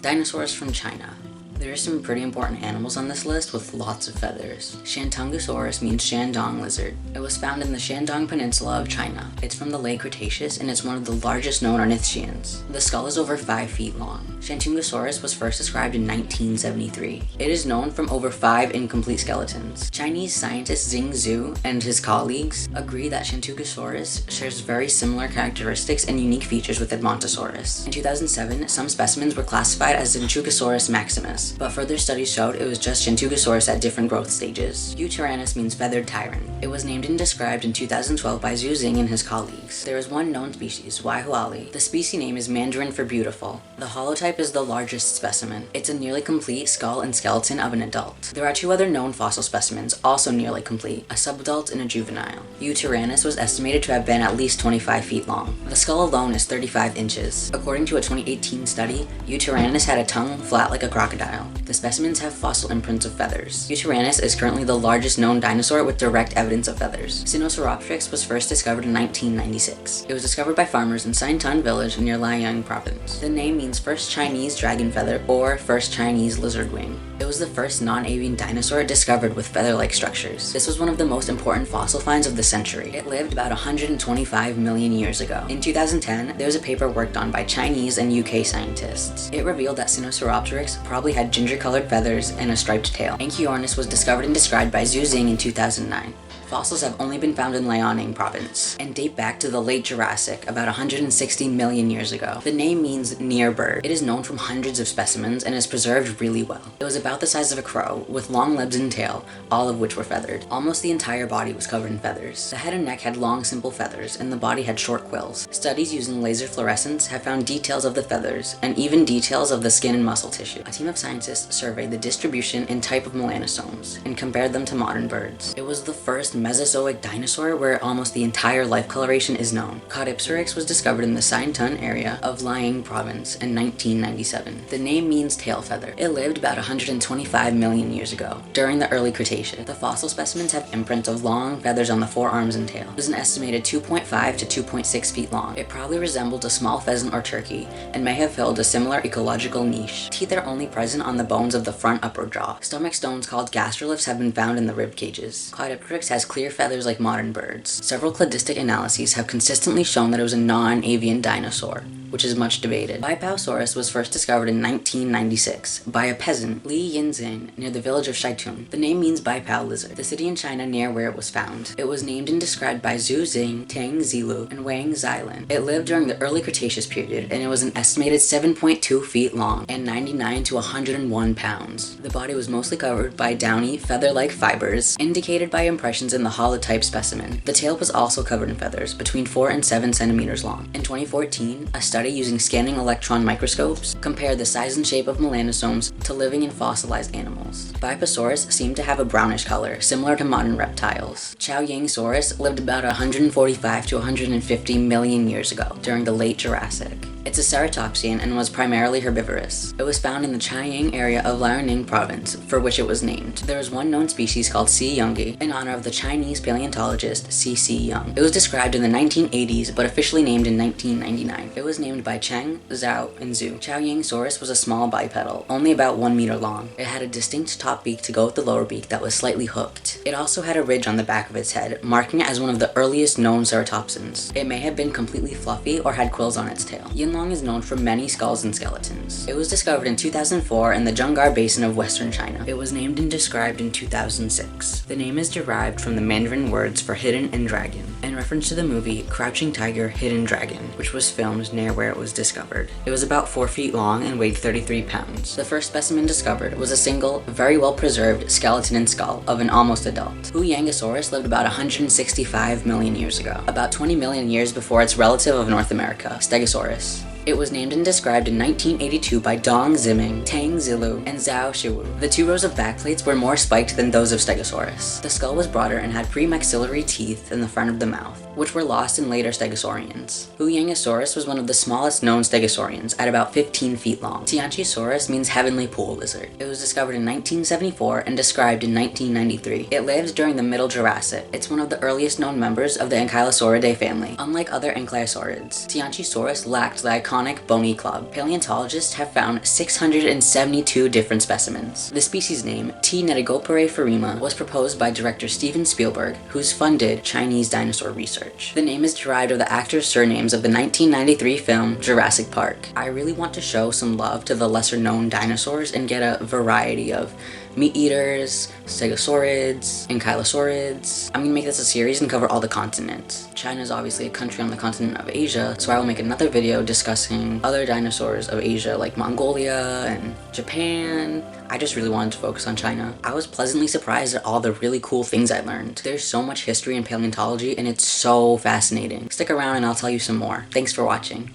Dinosaurs from China. There are some pretty important animals on this list with lots of feathers. Shantungosaurus means Shandong lizard. It was found in the Shandong Peninsula of China. It's from the late Cretaceous and it's one of the largest known ornithischians. The skull is over 5 feet long. Shantungosaurus was first described in 1973. It is known from over 5 incomplete skeletons. Chinese scientist Xing Zhu and his colleagues agree that Shantungosaurus shares very similar characteristics and unique features with Edmontosaurus. In 2007, some specimens were classified as Shantungosaurus maximus, but further studies showed it was just Shantungosaurus at different growth stages. Yutyrannus means feathered tyrant. It was named and described in 2012 by Zhu Xing and his colleagues. There is one known species, Waihuali. The species name is Mandarin for beautiful. The holotype is the largest specimen. It's a nearly complete skull and skeleton of an adult. There are 2 other known fossil specimens, also nearly complete, a subadult and a juvenile. Yutyrannus was estimated to have been at least 25 feet long. The skull alone is 35 inches. According to a 2018 study, Yutyrannus had a tongue flat like a crocodile. The specimens have fossil imprints of feathers. Yutyrannus is currently the largest known dinosaur with direct evidence of feathers. Sinosauropteryx was first discovered in 1996. It was discovered by farmers in Saintan village near Liang province. The name means first Chinese dragon feather or first Chinese lizard wing. It was the first non-avian dinosaur discovered with feather-like structures. This was one of the most important fossil finds of the century. It lived about 125 million years ago. In 2010, there was a paper worked on by Chinese and UK scientists. It revealed that Sinosauropteryx probably had ginger-colored feathers and a striped tail. Anchiornis was discovered and described by Zhu Xing in 2009. Fossils have only been found in Liaoning province and date back to the late Jurassic, about 160 million years ago. The name means near bird. It is known from hundreds of specimens and is preserved really well. It was about the size of a crow, with long limbs and tail, all of which were feathered. Almost the entire body was covered in feathers. The head and neck had long, simple feathers, and the body had short quills. Studies using laser fluorescence have found details of the feathers, and even details of the skin and muscle tissue. A team of scientists surveyed the distribution and type of melanosomes, and compared them to modern birds. It was the first Mesozoic dinosaur where almost the entire life coloration is known. Caudipteryx was discovered in the Saintan area of Liang province in 1997. The name means tail feather. It lived about 125 million years ago, during the early Cretaceous. The fossil specimens have imprints of long feathers on the forearms and tail. It was an estimated 2.5 to 2.6 feet long. It probably resembled a small pheasant or turkey, and may have filled a similar ecological niche. Teeth are only present on the bones of the front upper jaw. Stomach stones called gastroliths have been found in the rib cages. Caudipteryx has clear feathers like modern birds. Several cladistic analyses have consistently shown that it was a non-avian dinosaur, which is much debated. Bipausaurus was first discovered in 1996 by a peasant, Li Yinzhen, near the village of Shaitun. The name means bipau lizard, the city in China near where it was found. It was named and described by Zhu Xing, Tang Zilu, and Wang Xilan. It lived during the early Cretaceous period, and it was an estimated 7.2 feet long and 99 to 101 pounds. The body was mostly covered by downy, feather-like fibers, indicated by impressions in the holotype specimen. The tail was also covered in feathers, between 4 and 7 centimeters long. In 2014, a study using scanning electron microscopes compared the size and shape of melanosomes to living and fossilized animals. Bipausaurus seemed to have a brownish color, similar to modern reptiles. Chaoyangsaurus lived about 145 to 150 million years ago, during the late Jurassic. It's a ceratopsian and was primarily herbivorous. It was found in the Chayang area of Liaoning province, for which it was named. There is one known species called C. youngi, in honor of the Chinese paleontologist C. Young. It was described in the 1980s, but officially named in 1999. It was named by Cheng, Zhao, and Zhu. Chaoyangsaurus was a small bipedal, only about 1 meter long. It had a distinct top beak to go with the lower beak that was slightly hooked. It also had a ridge on the back of its head, marking it as one of the earliest known ceratopsians. It may have been completely fluffy or had quills on its tail. Yinlong is known for many skulls and skeletons. It was discovered in 2004 in the Zhongar Basin of western China. It was named and described in 2006. The name is derived from the Mandarin words for hidden and dragon, in reference to the movie Crouching Tiger, Hidden Dragon, which was filmed near where it was discovered. It was about 4 feet long and weighed 33 pounds. The first specimen discovered was a single, very well preserved skeleton and skull of an almost adult. Huyangosaurus lived about 165 million years ago, about 20 million years before its relative of North America, Stegosaurus. It was named and described in 1982 by Dong Ziming, Tang Zilu, and Zhao Shiwu. The 2 rows of backplates were more spiked than those of Stegosaurus. The skull was broader and had premaxillary teeth in the front of the mouth, which were lost in later Stegosaurians. Huyangosaurus was one of the smallest known Stegosaurians, at about 15 feet long. Tianchisaurus means heavenly pool lizard. It was discovered in 1974 and described in 1993. It lived during the Middle Jurassic. It's one of the earliest known members of the Ankylosauridae family. Unlike other ankylosaurids, Tianchisaurus lacked the iconic bony club. Paleontologists have found 672 different specimens. The species name, T. netigoperae was proposed by director Steven Spielberg, who's funded Chinese dinosaur research. The name is derived of the actors' surnames of the 1993 film Jurassic Park. I really want to show some love to the lesser-known dinosaurs and get a variety of meat eaters, stegosaurids, ankylosaurids. I'm gonna make this a series and cover all the continents. China is obviously a country on the continent of Asia, so I will make another video discussing other dinosaurs of Asia like Mongolia and Japan. I just really wanted to focus on China. I was pleasantly surprised at all the really cool things I learned. There's so much history in paleontology and it's so fascinating. Stick around and I'll tell you some more. Thanks for watching.